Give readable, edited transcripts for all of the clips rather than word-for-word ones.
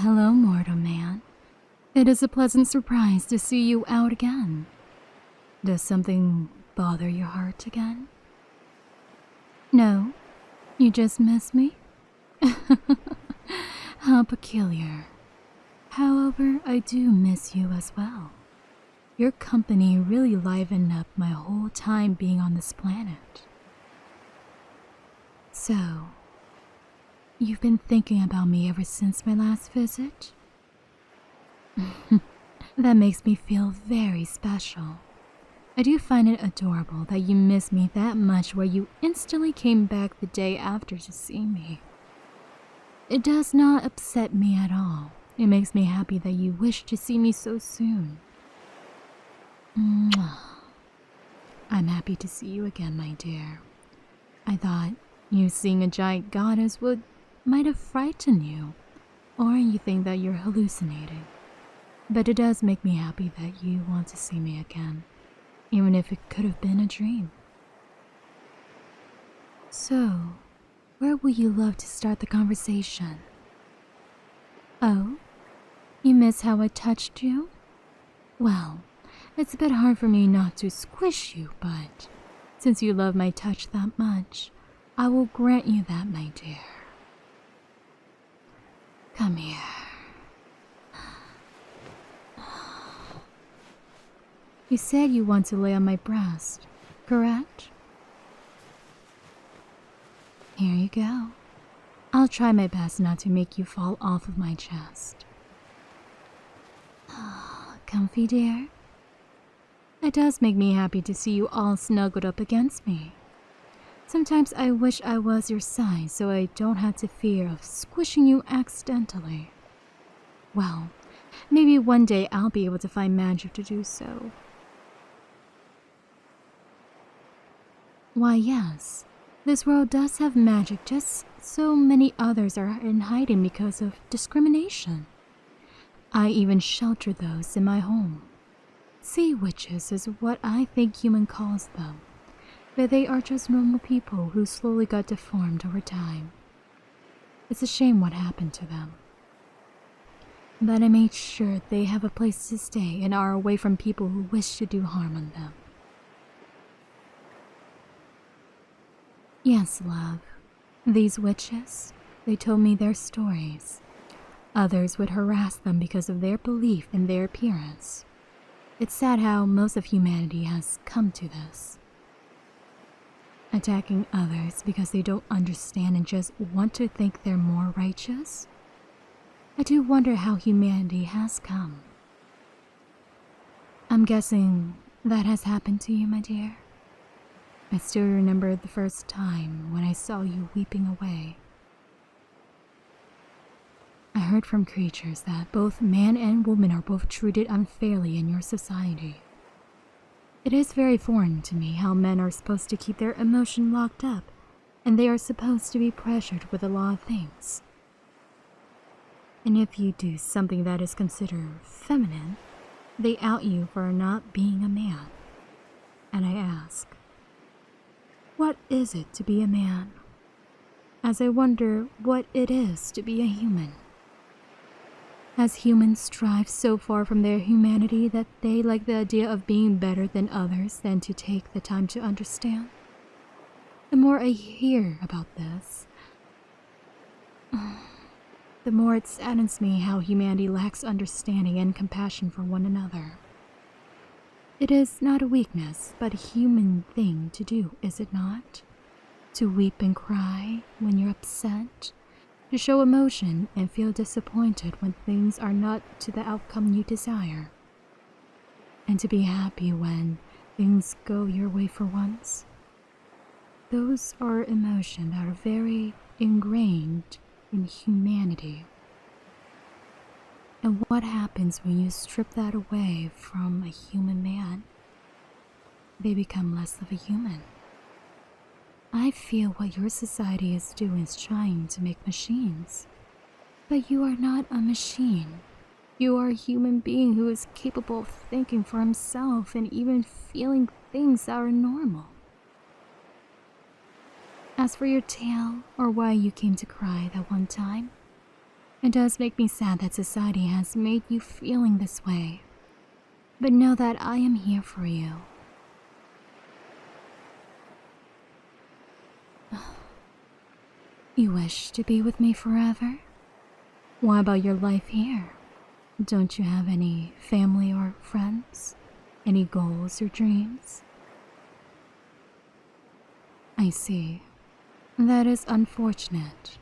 Hello, mortal man. It is a pleasant surprise to see you out again. Does something bother your heart again? No, you just miss me? How peculiar. However, I do miss you as well. Your company really livened up my whole time being on this planet. So, you've been thinking about me ever since my last visit? That makes me feel very special. I do find it adorable that you miss me that much where you instantly came back the day after to see me. It does not upset me at all. It makes me happy that you wish to see me so soon. Mwah. I'm happy to see you again, my dear. I thought you seeing a giant goddess might have frightened you, or you think that you're hallucinating. But it does make me happy that you want to see me again, even if it could have been a dream. So, where would you love to start the conversation? Oh, you miss how I touched you? Well, it's a bit hard for me not to squish you, but since you love my touch that much, I will grant you that, my dear. Come here. You said you want to lay on my breast, correct? Here you go. I'll try my best not to make you fall off of my chest. Comfy, dear? It does make me happy to see you all snuggled up against me. Sometimes I wish I was your size so I don't have to fear of squishing you accidentally. Well, maybe one day I'll be able to find magic to do so. Why, yes, this world does have magic, just so many others are in hiding because of discrimination. I even shelter those in my home. Sea witches is what I think human calls them, but they are just normal people who slowly got deformed over time. It's a shame what happened to them. But I made sure they have a place to stay and are away from people who wish to do harm on them. Yes, love. These witches, they told me their stories. Others would harass them because of their belief in their appearance. It's sad how most of humanity has come to this. Attacking others because they don't understand and just want to think they're more righteous. I do wonder how humanity has come. I'm guessing that has happened to you, my dear. I still remember the first time when I saw you weeping away. I heard from creatures that both man and woman are both treated unfairly in your society. It is very foreign to me how men are supposed to keep their emotion locked up, and they are supposed to be pressured with a lot of things. And if you do something that is considered feminine, they out you for not being a man. And I ask, what is it to be a man? As I wonder what it is to be a human. As humans strive so far from their humanity that they like the idea of being better than others than to take the time to understand. The more I hear about this, the more it saddens me how humanity lacks understanding and compassion for one another. It is not a weakness, but a human thing to do, is it not? To weep and cry when you're upset, to show emotion and feel disappointed when things are not to the outcome you desire, and to be happy when things go your way for once. Those are emotions that are very ingrained in humanity. And what happens when you strip that away from a human man? They become less of a human. I feel what your society is doing is trying to make machines. But you are not a machine. You are a human being who is capable of thinking for himself and even feeling things that are normal. As for your tale, or why you came to cry that one time, It does make me sad that society has made you feeling this way. But know that I am here for you. You wish to be with me forever? What about your life here? Don't you have any family or friends? Any goals or dreams? I see. That is unfortunate.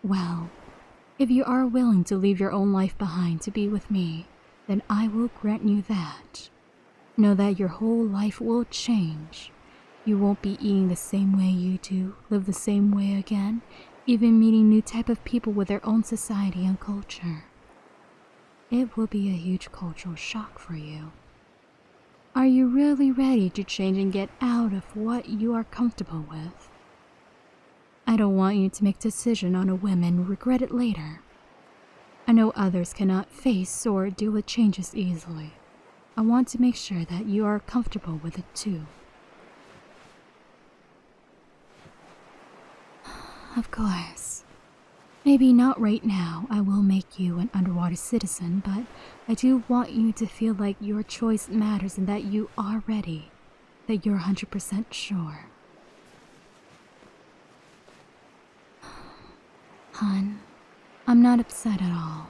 Well, if you are willing to leave your own life behind to be with me, then I will grant you that. Know that your whole life will change. You won't be eating the same way you do, live the same way again, even meeting new type of people with their own society and culture. It will be a huge cultural shock for you. Are you really ready to change and get out of what you are comfortable with? I don't want you to make a decision on a whim and regret it later. I know others cannot face or deal with changes easily. I want to make sure that you are comfortable with it too. Of course. Maybe not right now, I will make you an underwater citizen, but I do want you to feel like your choice matters and that you are ready, that you're 100% sure. Hun, I'm not upset at all.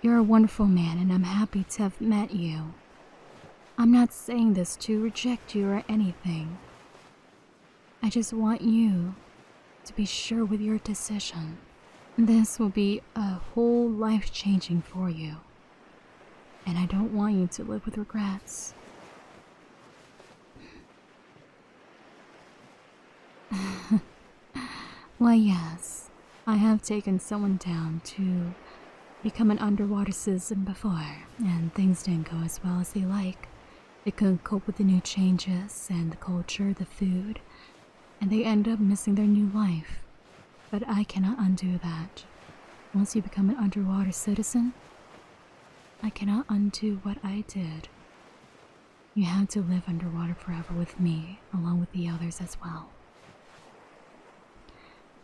You're a wonderful man and I'm happy to have met you. I'm not saying this to reject you or anything. I just want you to be sure with your decision. This will be a whole life changing for you. And I don't want you to live with regrets. Why, yes, I have taken someone down to become an underwater citizen before, and things didn't go as well as they like. They couldn't cope with the new changes and the culture, the food, and they end up missing their new life. But I cannot undo that. Once you become an underwater citizen, I cannot undo what I did. You have to live underwater forever with me, along with the others as well.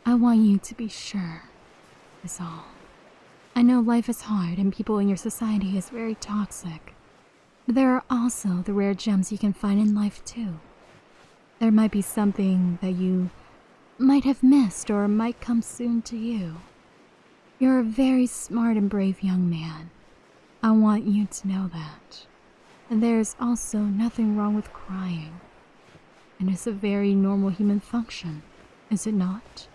I want you to be sure, is all. I know life is hard and people in your society is very toxic, but there are also the rare gems you can find in life too. There might be something that you might have missed or might come soon to you. You're a very smart and brave young man. I want you to know that. And there's also nothing wrong with crying. And it's a very normal human function, is it not?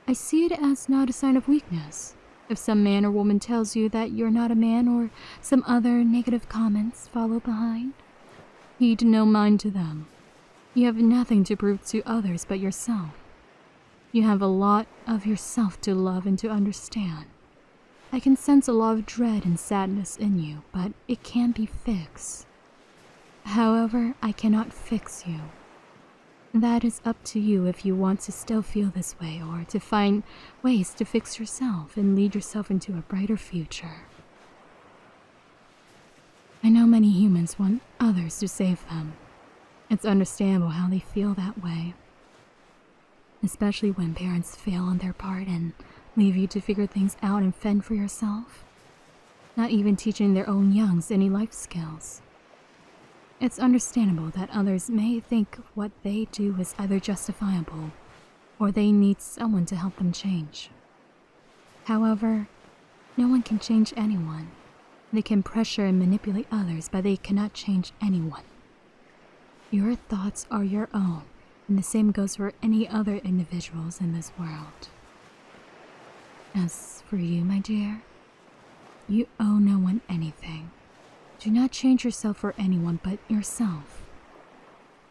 I see it as not a sign of weakness. If some man or woman tells you that you're not a man or some other negative comments follow behind, heed no mind to them. You have nothing to prove to others but yourself. You have a lot of yourself to love and to understand. I can sense a lot of dread and sadness in you, but it can be fixed. However, I cannot fix you. That is up to you if you want to still feel this way or to find ways to fix yourself and lead yourself into a brighter future. I know many humans want others to save them. It's understandable how they feel that way. Especially when parents fail on their part and leave you to figure things out and fend for yourself. Not even teaching their own youngs any life skills. It's understandable that others may think what they do is either justifiable or they need someone to help them change. However, no one can change anyone. They can pressure and manipulate others, but they cannot change anyone. Your thoughts are your own, and the same goes for any other individuals in this world. As for you, my dear, you owe no one anything. Do not change yourself for anyone but yourself.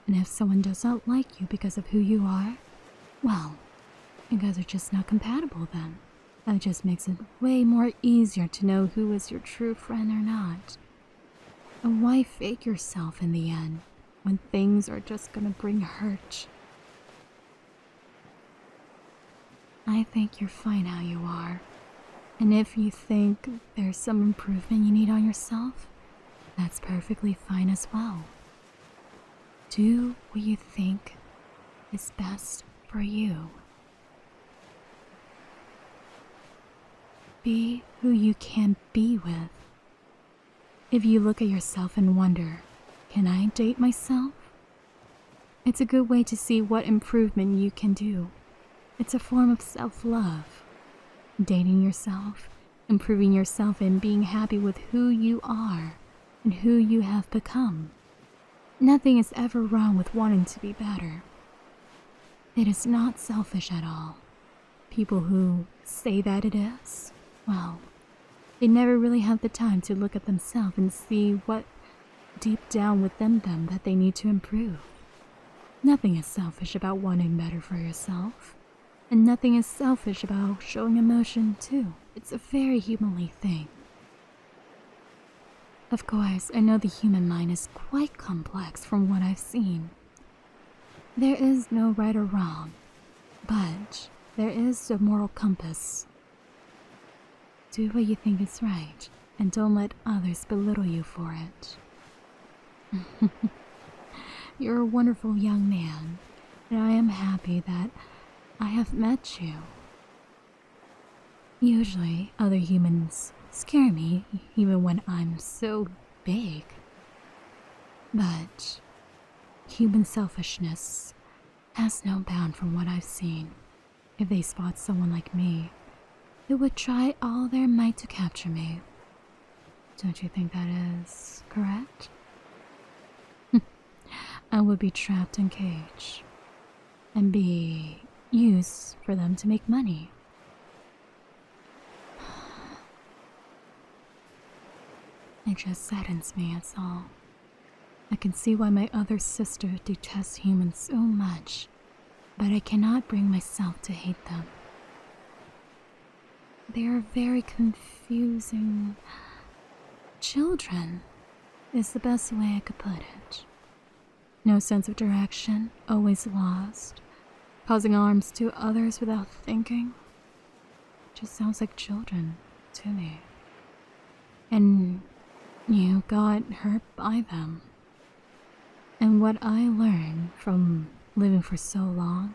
And if someone does not like you because of who you are, well, you guys are just not compatible then. That just makes it way more easier to know who is your true friend or not. And why fake yourself in the end when things are just gonna bring hurt? I think you're fine how you are. And if you think there's some improvement you need on yourself, that's perfectly fine as well. Do what you think is best for you. Be who you can be with. If you look at yourself and wonder, can I date myself? It's a good way to see what improvement you can do. It's a form of self-love. Dating yourself, improving yourself, and being happy with who you are and who you have become. Nothing is ever wrong with wanting to be better. It is not selfish at all. People who say that it is, well, they never really have the time to look at themselves and see what deep down within them that they need to improve. Nothing is selfish about wanting better for yourself. And nothing is selfish about showing emotion too. It's a very humanly thing. Of course, I know the human mind is quite complex from what I've seen. There is no right or wrong, but there is a moral compass. Do what you think is right, and don't let others belittle you for it. You're a wonderful young man, and I am happy that I have met you. Usually, other humans scare me, even when I'm so big. But human selfishness has no bound from what I've seen. If they spot someone like me, they would try all their might to capture me. Don't you think that is correct? I would be trapped in a cage and be used for them to make money. It just saddens me, that's all. I can see why my other sister detests humans so much, but I cannot bring myself to hate them. They are very confusing children, is the best way I could put it. No sense of direction, always lost, causing harms to others without thinking. Just sounds like children to me. And you got hurt by them. And what I learned from living for so long,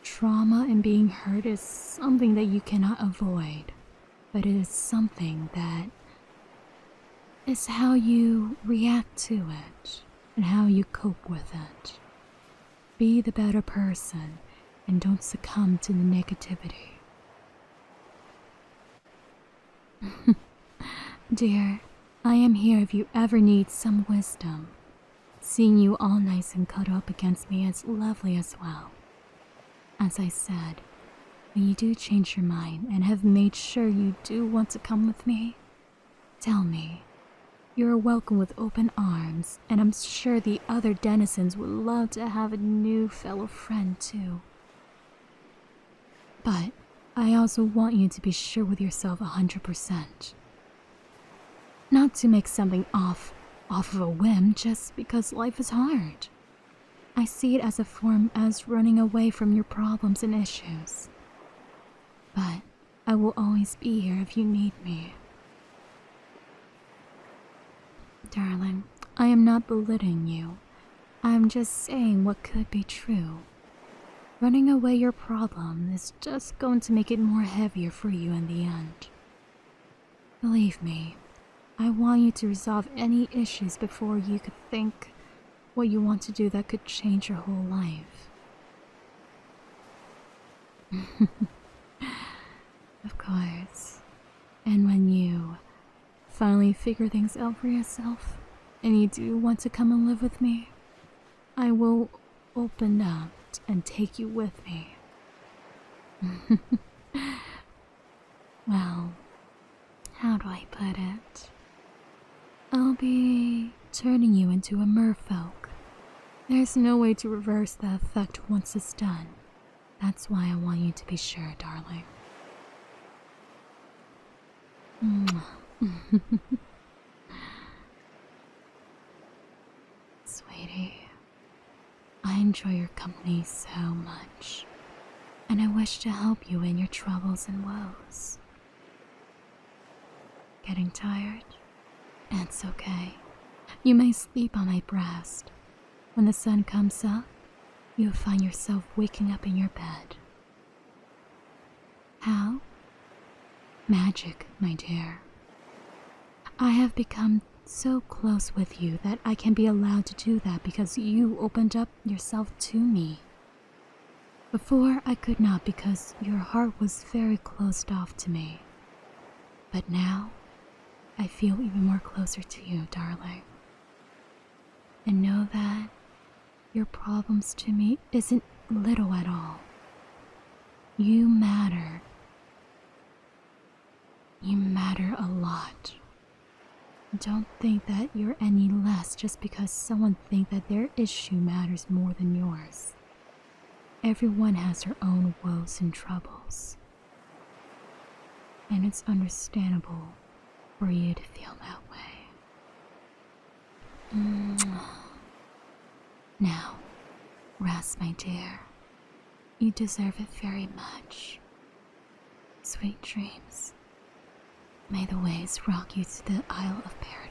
trauma and being hurt is something that you cannot avoid, but it is something that is how you react to it and how you cope with it. Be the better person and don't succumb to the negativity. Dear, I am here if you ever need some wisdom. Seeing you all nice and cuddled up against me is lovely as well. As I said, when you do change your mind and have made sure you do want to come with me, tell me. You are welcome with open arms, and I'm sure the other denizens would love to have a new fellow friend too. But I also want you to be sure with yourself 100%. Not to make something off of a whim just because life is hard. I see it as a form as running away from your problems and issues. But I will always be here if you need me. Darling, I am not belittling you. I am just saying what could be true. Running away your problem is just going to make it more heavier for you in the end. Believe me, I want you to resolve any issues before you could think what you want to do that could change your whole life. Of course. And when you finally figure things out for yourself, and you do want to come and live with me, I will open up and take you with me. Well, how do I put it? I'll be turning you into a merfolk. There's no way to reverse the effect once it's done. That's why I want you to be sure, darling. Sweetie, I enjoy your company so much, and I wish to help you in your troubles and woes. Getting tired? It's okay. You may sleep on my breast. When the sun comes up, you'll find yourself waking up in your bed. How? magic, my dear. I have become so close with you that I can be allowed to do that because you opened up yourself to me. Before, I could not because your heart was very closed off to me. But now, I feel even more closer to you, darling. And know that your problems to me isn't little at all. You matter. You matter a lot. Don't think that you're any less just because someone thinks that their issue matters more than yours. Everyone has their own woes and troubles. And it's understandable for you to feel that way. Now, rest, my dear. You deserve it very much. Sweet dreams. May the waves rock you to the Isle of Paradise.